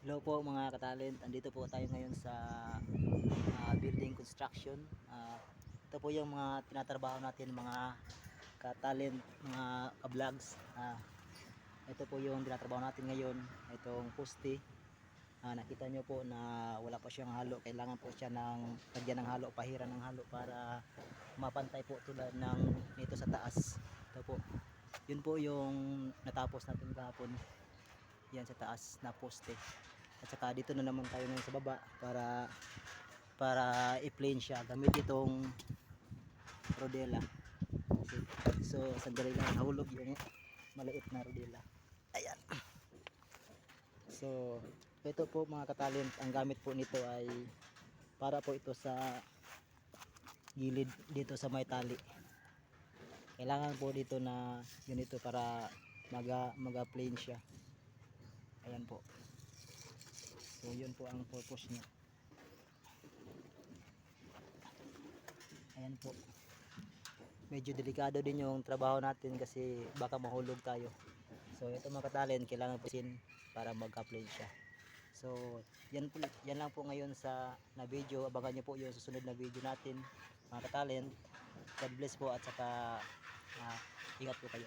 Hello po mga katalent, andito po tayo ngayon sa building construction. Ito po yung mga tinatrabaho natin mga katalent, mga ka-vlogs. Ito po yung tinatrabaho natin ngayon, itong poste. Nakita nyo po na wala pa siyang halo, kailangan po siya ng lagyan ng halo, pahiran ng halo para mapantay po tulad ng nito sa taas. Ito po, yun po yung natapos natin kahapon, yan sa taas na poste. At saka dito na naman tayo ngayon sa baba para i-plane siya gamit itong rodela. So sandali lang, nahulog yung maliit na rodela. Ayan. So ito po mga katalent, ang gamit po nito ay para po ito sa gilid dito sa may tali. Kailangan po dito na ganito para maga-plane siya. Ayan po. So yun po ang purpose niya. Ayan po. Medyo delikado din yung trabaho natin kasi baka mahulog tayo. So ito mga katalent, kailangan po sin para mag-plane siya. So yan lang po ngayon sa na video. Abangan nyo po yung susunod na video natin mga katalent. God bless po at saka ingat po kayo.